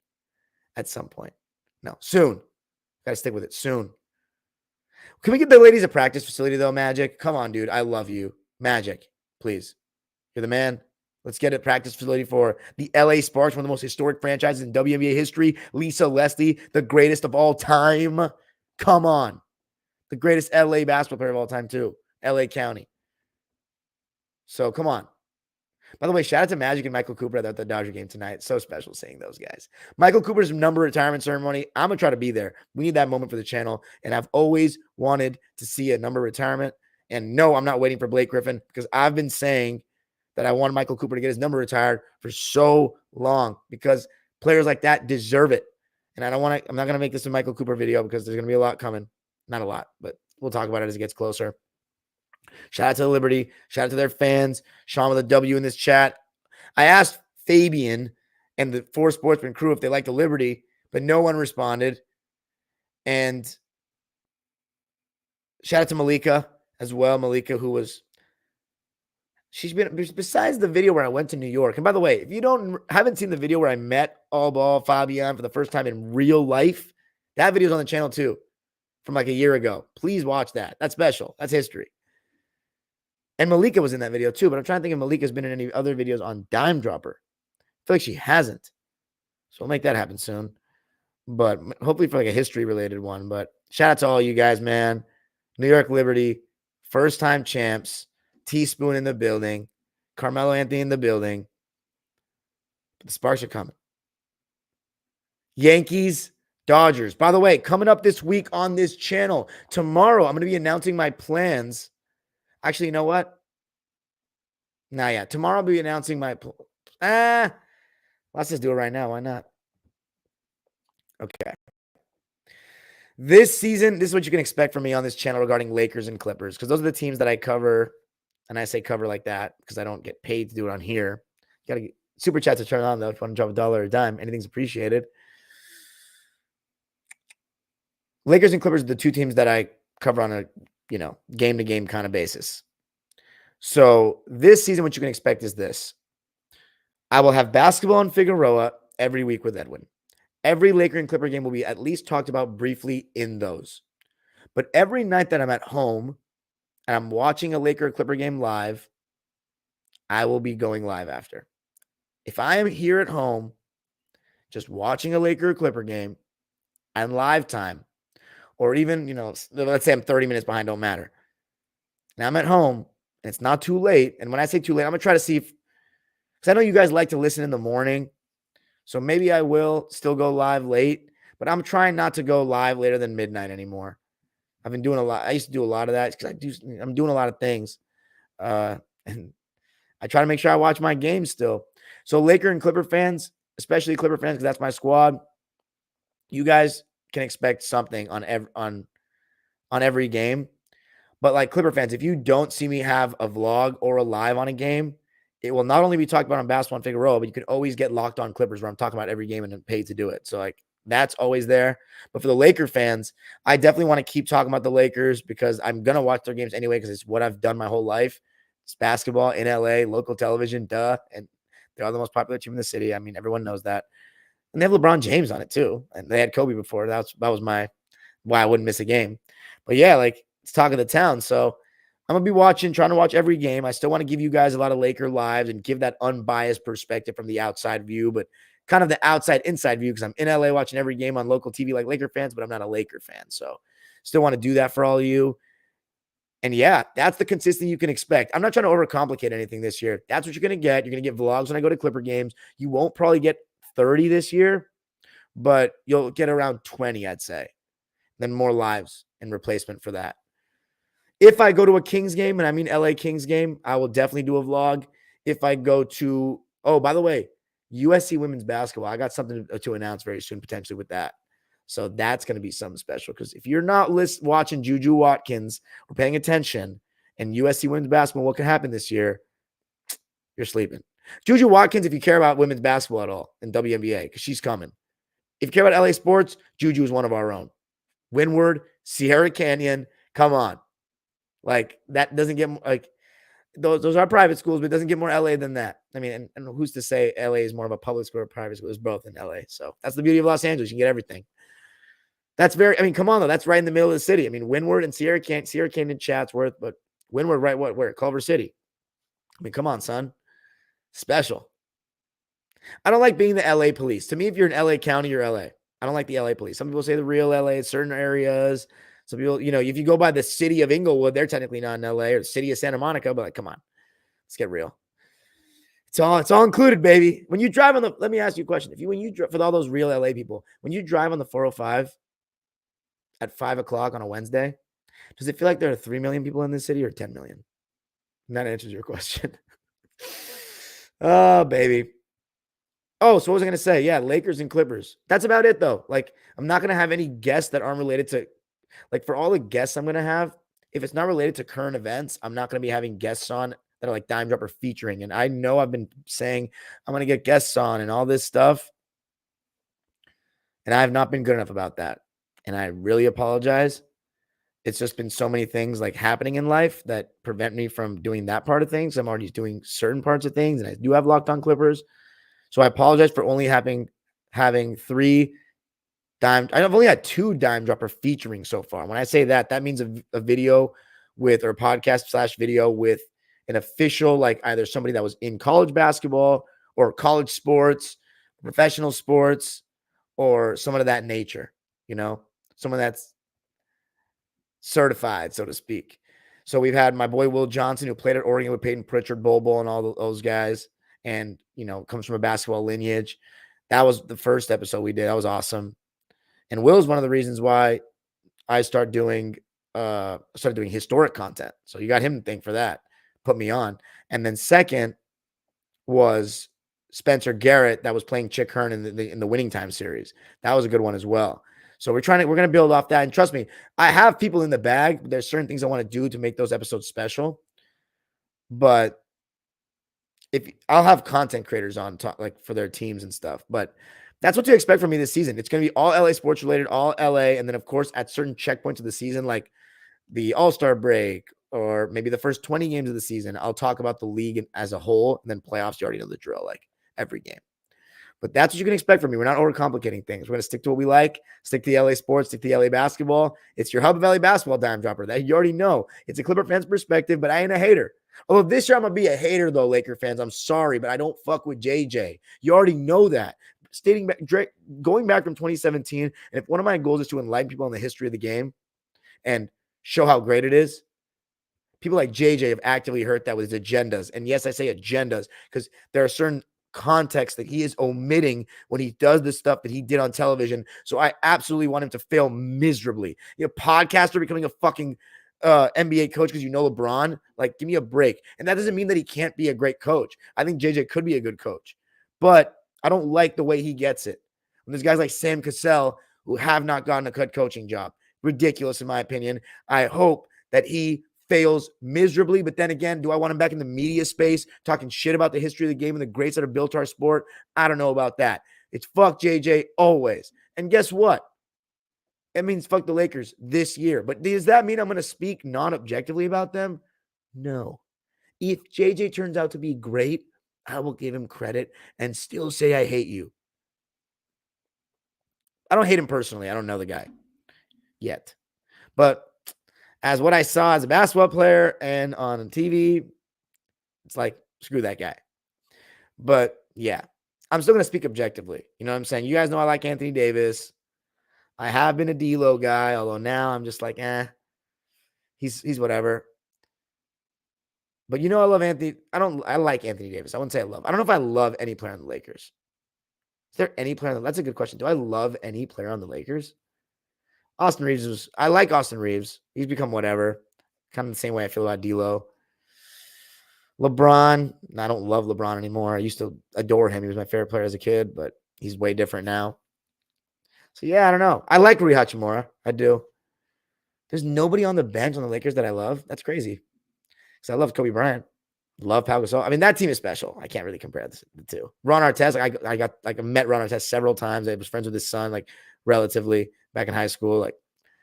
At some point. No, soon. Got to stick with it. Soon. Can we get the ladies a practice facility, though, Magic? Come on, dude. I love you. Magic, please. You're the man. Let's get a practice facility for the LA Sparks, one of the most historic franchises in WNBA history. Lisa Leslie, the greatest of all time. Come on. The greatest LA basketball player of all time, too. LA County. So, come on. By the way, shout out to Magic and Michael Cooper at the Dodger game tonight. It's so special seeing those guys. Michael Cooper's number retirement ceremony. I'm going to try to be there. We need that moment for the channel. And I've always wanted to see a number retirement. And no, I'm not waiting for Blake Griffin because I've been saying that I wanted Michael Cooper to get his number retired for so long because players like that deserve it. And I'm not going to make this a Michael Cooper video because there's going to be a lot coming. Not a lot, but we'll talk about it as it gets closer. Shout out to the Liberty. Shout out to their fans. Sean with a W in this chat. I asked Fabian and the Four Sportsmen crew if they like the Liberty, but no one responded. And shout out to Malika as well. Malika, she's been, besides the video where I went to New York. And by the way, if you haven't seen the video where I met All Ball Fabian for the first time in real life, that video's on the channel too from like a year ago. Please watch that. That's special. That's history. And Malika was in that video too, but I'm trying to think if Malika's been in any other videos on Dime Dropper. I feel like she hasn't. So we'll make that happen soon. But hopefully for like a history-related one. But shout out to all you guys, man. New York Liberty, first-time champs. Teaspoon in the building. Carmelo Anthony in the building. The Sparks are coming. Yankees, Dodgers. By the way, coming up this week on this channel, tomorrow I'm going to be announcing my plans. Actually, you know what? Tomorrow I'll be announcing my let's just do it right now. Why not? Okay. This season, this is what you can expect from me on this channel regarding Lakers and Clippers, because those are the teams that I cover, and I say cover like that because I don't get paid to do it on here. You got to get super chats to turn on, though. If you want to drop $1 or a dime, anything's appreciated. Lakers and Clippers are the two teams that I cover on a game-to-game kind of basis. So this season, what you can expect is this. I will have basketball and Figueroa every week with Edwin. Every Laker and Clipper game will be at least talked about briefly in those. But every night that I'm at home and I'm watching a Laker or Clipper game live, I will be going live after. If I am here at home just watching a Laker or Clipper game and live time, or even, let's say I'm 30 minutes behind, don't matter. Now I'm at home, and it's not too late. And when I say too late, I'm going to try to see because I know you guys like to listen in the morning. So maybe I will still go live late, but I'm trying not to go live later than midnight anymore. I've been doing a lot. I used to do a lot of that because I'm doing a lot of things. And I try to make sure I watch my games still. So Laker and Clipper fans, especially Clipper fans, because that's my squad, you guys can expect something on every game. But like Clipper fans, if you don't see me have a vlog or a live on a game, it will not only be talked about on Basketball and Figueroa, but you can always get Locked On Clippers where I'm talking about every game and paid to do it. So like that's always there. But for the Laker fans, I definitely want to keep talking about the Lakers because I'm going to watch their games anyway because it's what I've done my whole life. It's basketball in LA, local television, duh. And they're the most popular team in the city. I mean, everyone knows that. And they have LeBron James on it too. And they had Kobe before. That was my why I wouldn't miss a game. But yeah, like it's talk of the town. So I'm going to be trying to watch every game. I still want to give you guys a lot of Laker lives and give that unbiased perspective from the outside view, but kind of the outside inside view because I'm in LA watching every game on local TV like Laker fans, but I'm not a Laker fan. So still want to do that for all of you. And yeah, that's the consistency you can expect. I'm not trying to overcomplicate anything this year. That's what you're going to get. You're going to get vlogs when I go to Clipper games. You won't probably get 30 this year, but you'll get around 20, I'd say. Then more lives in replacement for that. If I go to a Kings game, and I mean LA Kings game, I will definitely do a vlog. If I go to, oh, by the way, USC women's basketball, I got something to announce very soon, potentially with that. So that's going to be something special because if you're not watching Juju Watkins or paying attention and USC women's basketball, what can happen this year? You're sleeping. Juju Watkins, if you care about women's basketball at all in WNBA, because she's coming. If you care about LA sports, Juju is one of our own. Windward, Sierra Canyon, come on. Like that doesn't get like those are private schools, but it doesn't get more LA than that. I mean, and who's to say LA is more of a public school or private school? It's both in LA. So that's the beauty of Los Angeles. You can get everything. That's come on though. That's right in the middle of the city. I mean, Windward and Sierra Canyon, Chatsworth, but Windward, right? Where? Culver City. I mean, come on, son. Special. I don't like being the LA police. To me, if you're in LA County, you're LA. I don't like the LA police. Some people say the real LA in certain areas. Some people, if you go by the city of Inglewood, they're technically not in LA, or the city of Santa Monica, but like, come on, let's get real. It's all included, baby. When you drive let me ask you a question. For all those real LA people, when you drive on the 405 at 5:00 on a Wednesday, does it feel like there are 3 million people in this city or 10 million? And that answers your question. Oh, baby. Oh, so what was I going to say? Yeah, Lakers and Clippers. That's about it, though. Like, I'm not going to have any guests that aren't related to, like, for all the guests I'm going to have, if it's not related to current events, I'm not going to be having guests on that are like Dime Dropper featuring. And I know I've been saying I'm going to get guests on and all this stuff. And I have not been good enough about that. And I really apologize. It's just been so many things like happening in life that prevent me from doing that part of things. I'm already doing certain parts of things, and I do have Locked On Clippers. So I apologize for only having 3 I've only had 2 Dime Dropper featuring so far. When I say that, that means a video or podcast / video with an official, like either somebody that was in college basketball or college sports, professional sports, or someone of that nature, someone that's certified, so to speak. So we've had my boy Will Johnson, who played at Oregon with Peyton Pritchard, Bol and all those guys, and comes from a basketball lineage. That was the first episode we did. That was awesome. And Will's one of the reasons why I started doing historic content. So you got him to thank for that. Put me on. And then second was Spencer Garrett, that was playing Chick Hearn in the Winning Time series. That was a good one as well. So we're going to build off that. And trust me, I have people in the bag. There's certain things I want to do to make those episodes special. But if I'll have content creators on like for their teams and stuff. But that's what to expect from me this season. It's going to be all LA sports related, all LA. And then, of course, at certain checkpoints of the season, like the All-Star break or maybe the first 20 games of the season, I'll talk about the league as a whole. And then playoffs, you already know the drill, like every game. But that's what you can expect from me. We're not overcomplicating things. We're going to stick to what we like, stick to the LA sports, stick to the LA basketball. It's your hub of LA basketball, Dime Dropper. That you already know. It's a Clipper fan's perspective, but I ain't a hater. Although this year I'm going to be a hater, though, Laker fans. I'm sorry, but I don't fuck with JJ. You already know that. Going back from 2017, and if one of my goals is to enlighten people on the history of the game and show how great it is, people like JJ have actively hurt that with his agendas. And yes, I say agendas because there are certain contexts that he is omitting when he does the stuff that he did on television. So I absolutely want him to fail miserably. Podcaster becoming a fucking NBA coach because LeBron, like, give me a break. And that doesn't mean that he can't be a great coach. I think JJ could be a good coach, but I don't like the way he gets it. When there's guys like Sam Cassell who have not gotten a good coaching job. Ridiculous, in my opinion. I hope that he fails miserably. But then again, do I want him back in the media space talking shit about the history of the game and the greats that have built our sport? I don't know about that. It's fuck JJ always. And guess what? It means fuck the Lakers this year. But does that mean I'm going to speak non-objectively about them? No. If JJ turns out to be great, I will give him credit and still say I hate you. I don't hate him personally. I don't know the guy yet. But as what I saw as a basketball player and on TV, it's like, screw that guy. But yeah, I'm still going to speak objectively. You know what I'm saying? You guys know I like Anthony Davis. I have been a D'Lo guy, although now I'm just like, he's whatever. But you know, I love Anthony. I like Anthony Davis. I wouldn't say I love. I don't know if I love any player on the Lakers. Is there any player? That's a good question. Do I love any player on the Lakers? I like Austin Reeves. He's become whatever. Kind of the same way I feel about D'Lo. LeBron, I don't love LeBron anymore. I used to adore him. He was my favorite player as a kid, but he's way different now. So yeah, I don't know. I like Rui Hachimura. I do. There's nobody on the bench on the Lakers that I love. That's crazy. Because I love Kobe Bryant. Love Pau Gasol. I mean, that team is special. I can't really compare the two. Ron Artest, I met Ron Artest several times. I was friends with his son, like relatively back in high school. Like,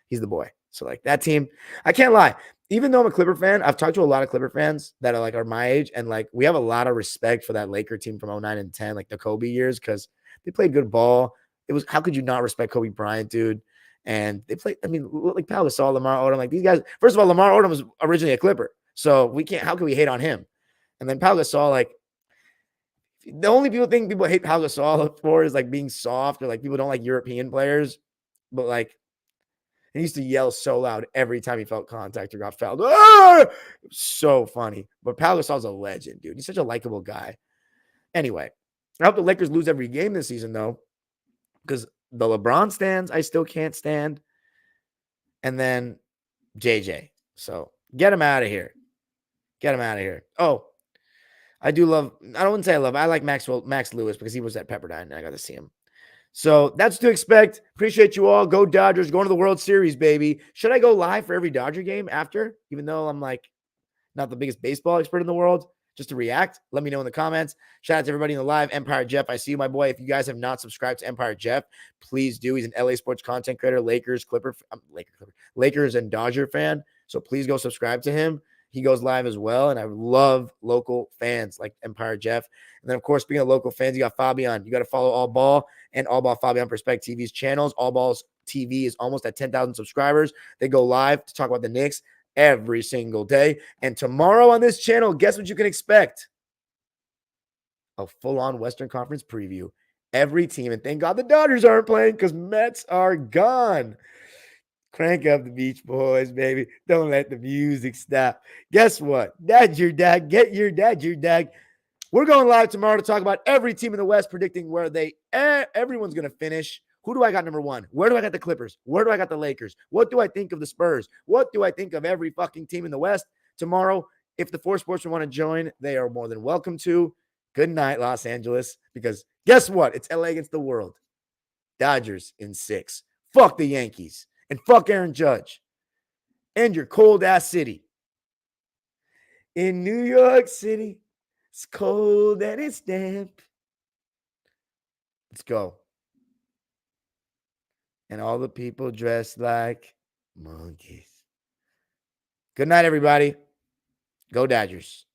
he's the boy. So like that team, I can't lie. Even though I'm a Clipper fan, I've talked to a lot of Clipper fans that are my age, and like we have a lot of respect for that Laker team from 09 and 10, like the Kobe years, because they played good ball. It was, how could you not respect Kobe Bryant, dude? And they played, I mean, like Pau Gasol, Lamar Odom, like these guys. First of all, Lamar Odom was originally a Clipper, so we can't. How can we hate on him? And then Pau Gasol, like the only people hate Pau Gasol for is like being soft, or like people don't like European players, but like. He used to yell so loud every time he felt contact or got fouled. Ah! So funny. But Pau Gasol's a legend, dude. He's such a likable guy. Anyway, I hope the Lakers lose every game this season, though, because the LeBron stands I still can't stand. And then JJ. So get him out of here. Get him out of here. Oh, I wouldn't say I like Max Lewis because he was at Pepperdine and I got to see him. So that's what to expect. Appreciate you all. Go Dodgers. Going to the World Series, baby. Should I go live for every Dodger game after? Even though I'm like not the biggest baseball expert in the world, just to react? Let me know in the comments. Shout out to everybody in the live. Empire Jeff, I see you, my boy. If you guys have not subscribed to Empire Jeff, please do. He's an LA sports content creator, Lakers and Dodger fan. So please go subscribe to him. He goes live as well. And I love local fans like Empire Jeff. And then, of course, speaking of local fans, you got Fabian. You got to follow All Ball and All Ball Fabian Perspect TV's channels. All Ball's TV is almost at 10,000 subscribers. They go live to talk about the Knicks every single day. And tomorrow on this channel, guess what you can expect? A full-on Western Conference preview. Every team. And thank God the Dodgers aren't playing because Mets are gone. Crank up the Beach Boys, baby. Don't let the music stop. Guess what? Dad's your dad. Get your dad your dad. We're going live tomorrow to talk about every team in the West, predicting where everyone's going to finish. Who do I got number one? Where do I got the Clippers? Where do I got the Lakers? What do I think of the Spurs? What do I think of every fucking team in the West? Tomorrow, if the four sportsmen want to join, they are more than welcome to. Good night, Los Angeles, because guess what? It's LA against the world. Dodgers in 6. Fuck the Yankees. And fuck Aaron Judge. And your cold-ass city. In New York City, it's cold and it's damp. Let's go. And all the people dressed like monkeys. Good night, everybody. Go Dodgers.